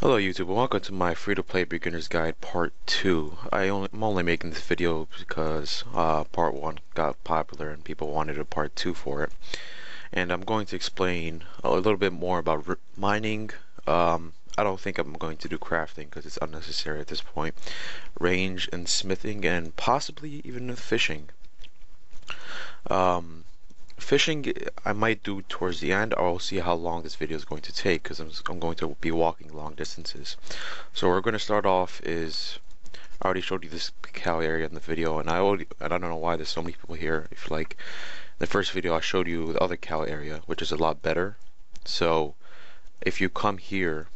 Hello YouTube, and welcome to my free-to-play beginner's guide part 2. I'm only making this video because part 1 got popular and people wanted a part 2 for it. And I'm going to explain a little bit more about mining. I don't think I'm going to do crafting because it's unnecessary at this point. Range and smithing and possibly even fishing. Fishing I might do towards the end. I'll see how long this video is going to take because I'm going to be walking long distances. So we're going to start off is I already showed you this cow area in the video, and I don't know why there's so many people here. If like the first video I showed you the other cow area, which is a lot better. So if you come here,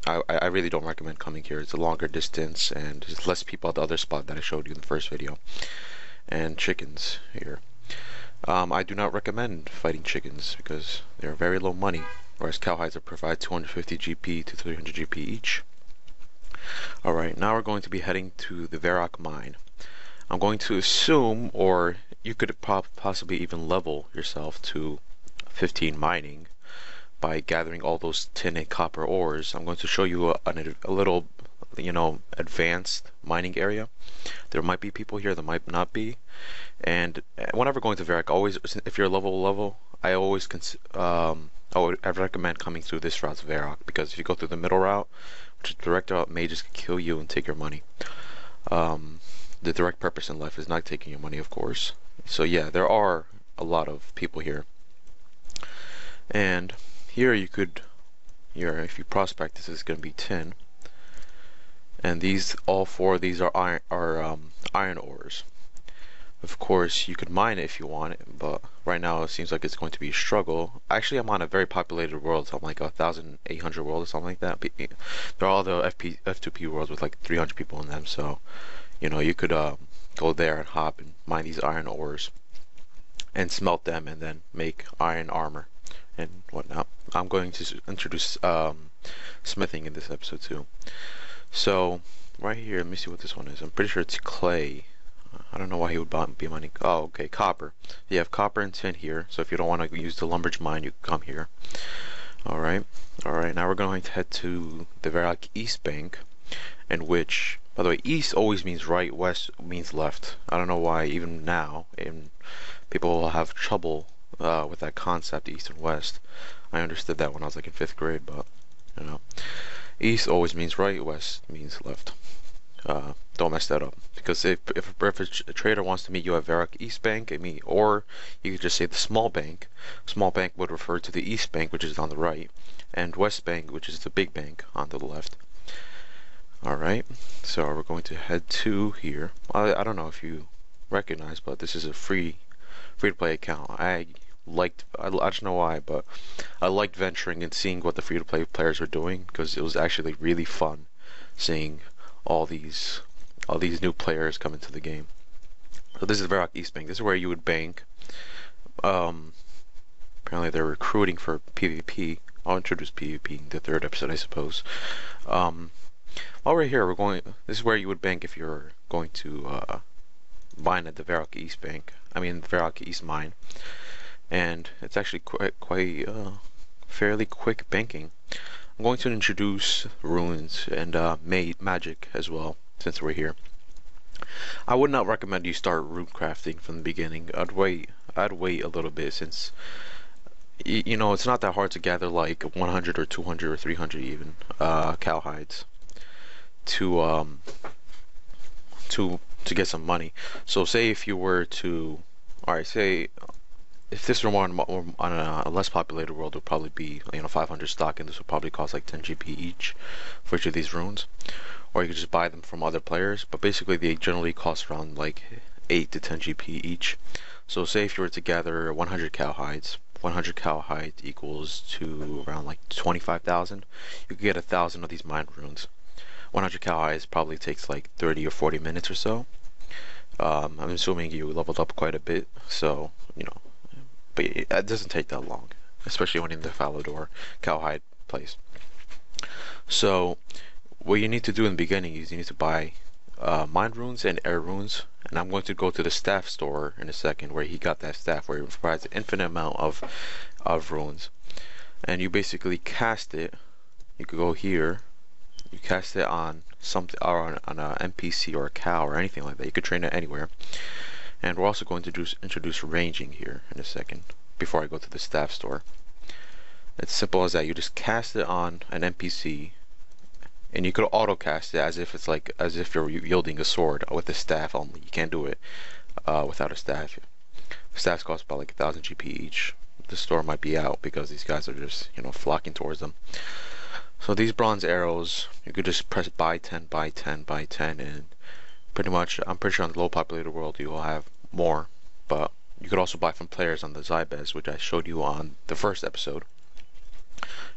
I really don't recommend coming here. It's a longer distance and there's less people at the other spot that I showed you in the first video. And chickens here. I do not recommend fighting chickens because they're very low money, whereas cowhides will provide 250 GP to 300 GP each. Alright, now we're going to be heading to the Varrock mine. I'm going to assume, or you could possibly even level yourself to 15 mining by gathering all those tin and copper ores. I'm going to show you a little, advanced mining area. There might be people here, there might not be. And whenever going to Varrock, always, if you're level, I recommend coming through this route to Varrock, because if you go through the middle route, which is direct route, may just kill you and take your money. The direct purpose in life is not taking your money, of course. So yeah, there are a lot of people here. And here you could, if you prospect, this is going to be tin. And all four of these are iron ores. Of course, you could mine it if you want it, but right now it seems like it's going to be a struggle. Actually, I'm on a very populated world, so I'm like 1,800 world or something like that. They're all the F2P worlds with like 300 people in them, so you could go there and hop and mine these iron ores and smelt them and then make iron armor and whatnot. I'm going to introduce smithing in this episode too. So right here, let me see what this one is. I'm pretty sure it's clay. I don't know why he would be mining. Oh, okay, copper. You have copper and tin here, so if you don't want to use the lumberage mine, you can come here. Alright, now we're going to head to the Varrock East Bank, in which, by the way, east always means right, west means left. I don't know why, even now, people will have trouble with that concept, east and west. I understood that when I was like in 5th grade, but, east always means right, west means left. Don't mess that up, because if a trader wants to meet you at Varrock East Bank, or you could just say the small bank. Small bank would refer to the East Bank, which is on the right, and West Bank, which is the big bank, on the left. Alright, so we're going to head to here. I don't know if you recognize, but this is a free to play account. I don't know why, but I liked venturing and seeing what the free to play players were doing, because it was actually really fun seeing all these new players come into the game. So this is Varrock East Bank. This is where you would bank. Apparently they're recruiting for PvP. I'll introduce PvP in the 3rd episode, I suppose. While we're here, this is where you would bank if you're going to mine at the Varrock East Bank. Varrock East Mine. And it's actually quite fairly quick banking. I'm going to introduce runes and magic as well, since we're here. I would not recommend you start rune crafting from the beginning. I'd wait a little bit, since it's not that hard to gather like 100 or 200 or 300 even cowhides to get some money. So say if you were to, say if this were on a less populated world, it would probably be 500 stock, and this would probably cost like 10 GP each for each of these runes. Or you could just buy them from other players, but basically they generally cost around like 8 to 10 GP each. So say if you were to gather 100 cowhides, 100 cowhide equals to around like 25,000. You could get 1,000 of these mine runes. 100 cowhides probably takes like 30 or 40 minutes or so. I'm assuming you leveled up quite a bit, so but it doesn't take that long, especially when in the Falador cowhide place. So what you need to do in the beginning is you need to buy mine runes and air runes, and I'm going to go to the staff store in a second, where he got that staff where it provides an infinite amount of runes, and you basically cast it. You could go here You cast it on something, or on a NPC or a cow or anything like that. You could train it anywhere. And we're also going to introduce ranging here in a second before I go to the staff store. It's simple as that. You just cast it on an NPC, and you could auto cast it as if it's like you're wielding a sword with a staff only. You can't do it without a staff. Staffs cost about like 1,000 GP each. The store might be out because these guys are just, you know, flocking towards them. So these bronze arrows, you could just press buy 10, buy 10, buy 10, and pretty much, I'm pretty sure on the low populated world you will have more. But you could also buy from players on the Zybez, which I showed you on the first episode.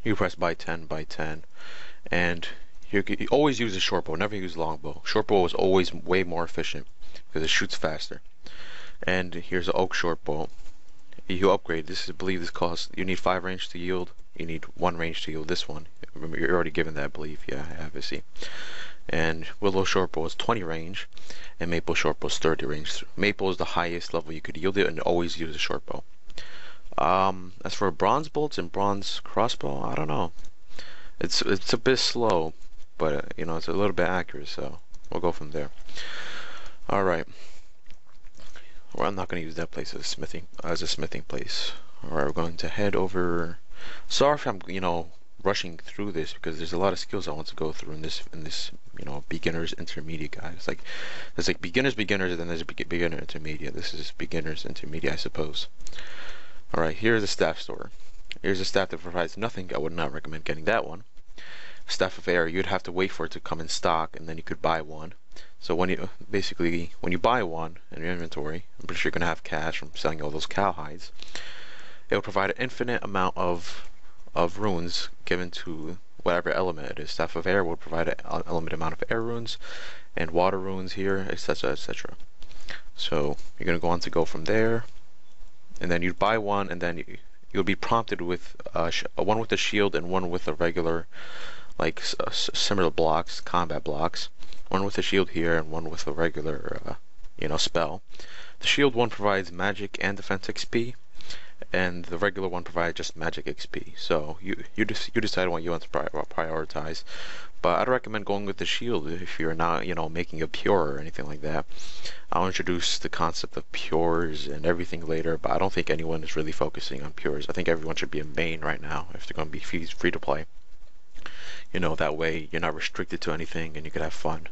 You press buy 10, and you always use a short bow, never use longbow. Short bow is always way more efficient because it shoots faster. And here's an oak short bow. You upgrade this. I believe this costs. You need 5 range to yield. You need 1 range to yield this one. Remember, you're already given that, I believe. Yeah, I have it. See. And willow short bow is 20 range, and maple short bow is 30 range. Maple is the highest level you could yield it, and always use a short bow. As for bronze bolts and bronze crossbow, I don't know. It's a bit slow, but you know, it's a little bit accurate. So we'll go from there. All right. Well, I'm not going to use that place as a smithing place. Alright, we're going to head over. Sorry if I'm, you know, rushing through this because there's a lot of skills I want to go through in this, you know, beginners, intermediate guys. Like, there's like beginners, and then there's a beginner, intermediate. This is beginners, intermediate, I suppose. Alright, here's the staff store. Here's a staff that provides nothing. I would not recommend getting that one. Staff of air, you'd have to wait for it to come in stock, and then you could buy one. So when you buy one in your inventory, I'm pretty sure you're gonna have cash from selling all those cow hides. It will provide an infinite amount of runes given to whatever element it is. Staff of air will provide an unlimited amount of air runes, and water runes here, etc., etc. So you're gonna go from there, and then you buy one, and then you'll be prompted with one with a shield and one with a regular, like similar blocks, combat blocks. One with a shield here and one with a regular, you know, spell. The shield one provides magic and defense XP, and the regular one provides just magic XP. So you decide what you want to prioritize. But I'd recommend going with the shield if you're not, you know, making a pure or anything like that. I'll introduce the concept of pures and everything later, but I don't think anyone is really focusing on pures. I think everyone should be a main right now if they're going to be free to play. You know, that way you're not restricted to anything and you could have fun.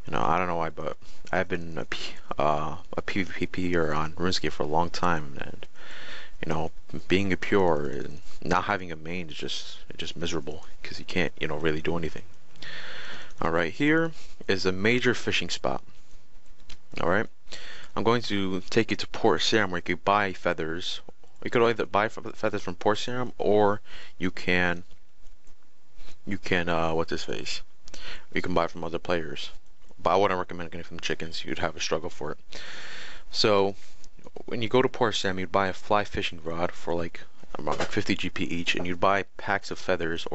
You know, I don't know why, but I've been a PvPer on Runescape for a long time, and you know, being a pure and not having a main is just miserable because you can't, you know, really do anything. All right, here is a major fishing spot. All right, I'm going to take you to Port Serum where you can buy feathers. You could either buy feathers from Port Serum, or you can what's his face? You can buy from other players. But I wouldn't recommend getting from chickens. You'd have a struggle for it. So when you go to Port Sam, you'd buy a fly fishing rod for like around 50 GP each, and you'd buy packs of feathers,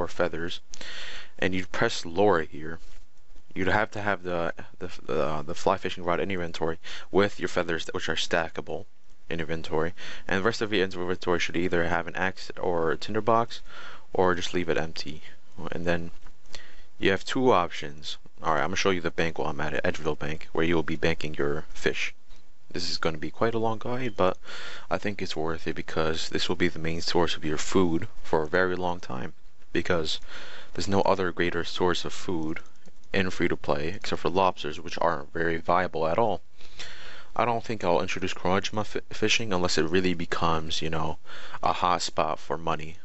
and you'd press Laura here. You'd have to have the fly fishing rod in your inventory with your feathers, which are stackable in your inventory, and the rest of your inventory should either have an axe or a tinderbox, or just leave it empty. And then you have 2 options. Alright, I'm going to show you the bank while I'm at it, Edgeville Bank, where you will be banking your fish. This is going to be quite a long guide, but I think it's worth it because this will be the main source of your food for a very long time. Because there's no other greater source of food in free-to-play except for lobsters, which aren't very viable at all. I don't think I'll introduce Kronojima fishing unless it really becomes, you know, a hot spot for money.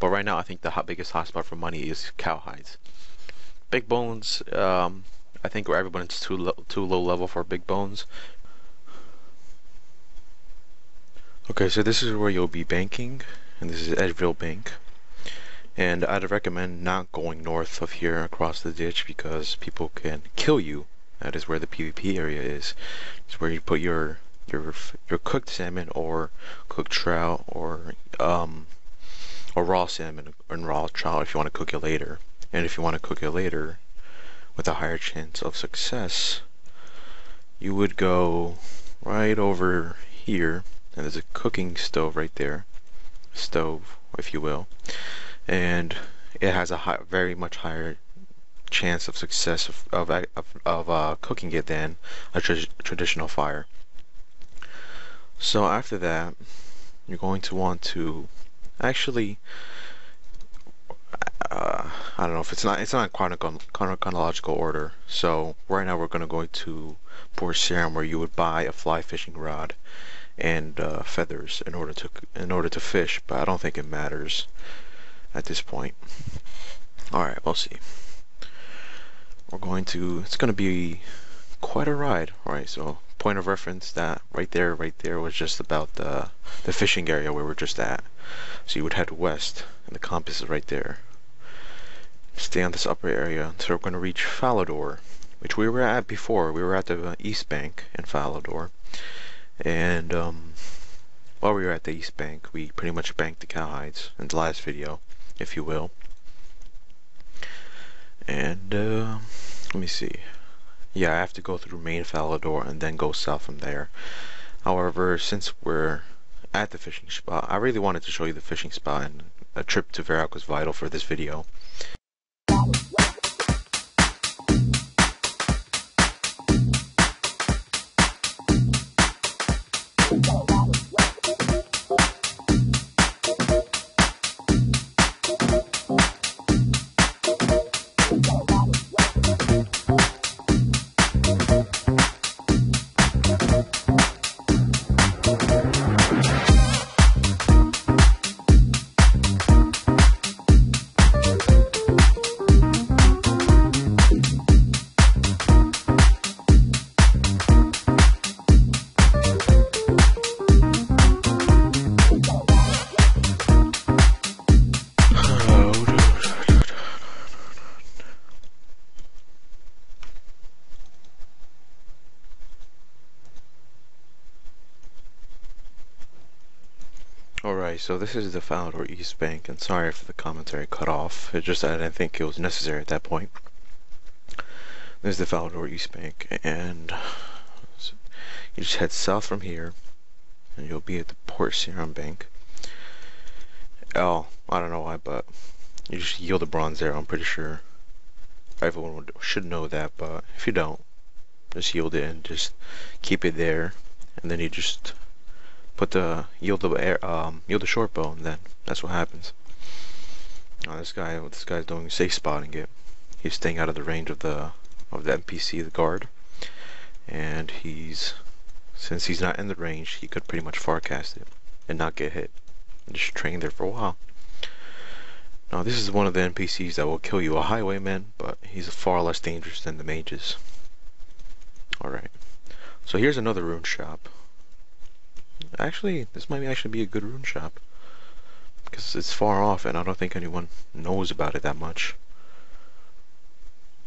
But right now I think the biggest hot spot for money is cow hides. Big bones, I think everyone's too low level for big bones. Okay, so this is where you'll be banking, and this is Edgeville Bank. And I'd recommend not going north of here across the ditch because people can kill you. That is where the PvP area is. It's where you put your cooked salmon or cooked trout or raw salmon and raw trout if you want to cook it later. And if you want to cook it later with a higher chance of success, you would go right over here, and there's a cooking stove right there, stove if you will, and it has a very much higher chance of success of cooking it than a traditional fire. So after that, you're going to want to actually, I don't know if it's not chronological order. So right now we're going to go to Port Sarim, where you would buy a fly fishing rod and feathers in order to fish, but I don't think it matters at this point. All right, we'll see. It's going to be quite a ride. All right, so point of reference, that right there was just about the fishing area where we're just at. So you would head west, and the compass is right there. Stay on this upper area until we're going to reach Falador, which we were at before. We were at the East Bank in Falador, and while we were at the East Bank, we pretty much banked the cowhides in the last video, if you will. And let me see. Yeah, I have to go through main Falador and then go south from there. However, since we're at the fishing spot, I really wanted to show you the fishing spot, and a trip to Varrock was vital for this video. Alright, so this is the Falador East Bank, and sorry if the commentary cut off. It's just that I didn't think it was necessary at that point. This is the Falador East Bank, and you just head south from here, and you'll be at the Port Sarim Bank. Oh, I don't know why, but you just yield a bronze arrow. I'm pretty sure everyone should know that, but if you don't, just yield it and just keep it there, and then you just put the yield the short bow, and then that's what happens. Now this guy's doing is safe spotting it. He's staying out of the range of the NPC, the guard, and since he's not in the range, he could pretty much forecast it and not get hit, and just train there for a while. Now this is one of the NPCs that will kill you, a highwayman, but he's far less dangerous than the mages. Alright, so here's another rune shop. Actually, this might actually be a good rune shop, because it's far off and I don't think anyone knows about it that much.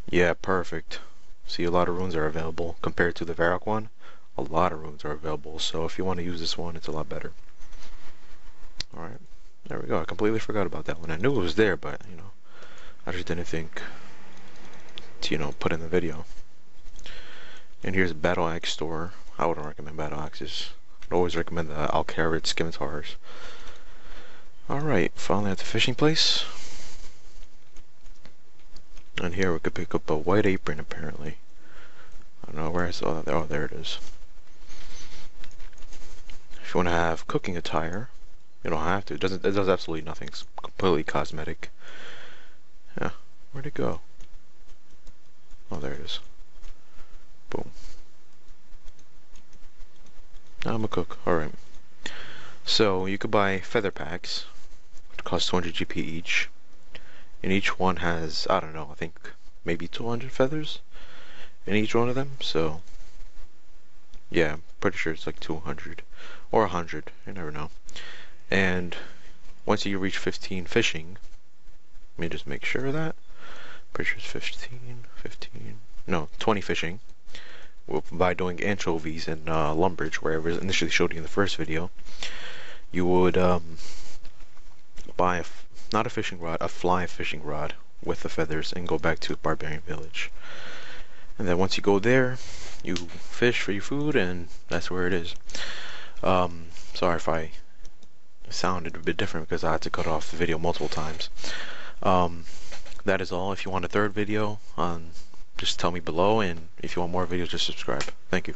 Yeah, perfect. See, a lot of runes are available compared to the Varrock one. A lot of runes are available, so if you want to use this one, it's a lot better. Alright, there we go. I completely forgot about that one. I knew it was there, but I just didn't think to put in the video. And here's a battle axe store. I wouldn't recommend battle axes. I'd always recommend the Alcarid scimitars. Alright, finally at the fishing place. And here we could pick up a white apron, apparently. I don't know where I saw that. Oh, there it is. If you want to have cooking attire, you don't have to. It does absolutely nothing. It's completely cosmetic. Yeah, where'd it go? Oh, there it is. Boom. Now I'm a cook. Alright. So you could buy feather packs, which cost 200 GP each. And each one has, I don't know, I think maybe 200 feathers in each one of them. So yeah, I'm pretty sure it's like 200 or 100. You never know. And once you reach 15 fishing, let me just make sure of that. Pretty sure it's 15, no, 20 fishing. By doing anchovies and lumberage, where I initially showed you in the first video, you would buy not a fishing rod, a fly fishing rod with the feathers, and go back to Barbarian Village. And then once you go there, you fish for your food, and that's where it is. Sorry if I sounded a bit different because I had to cut off the video multiple times. that is all. If you want a third video, just tell me below, and if you want more videos, just subscribe. Thank you.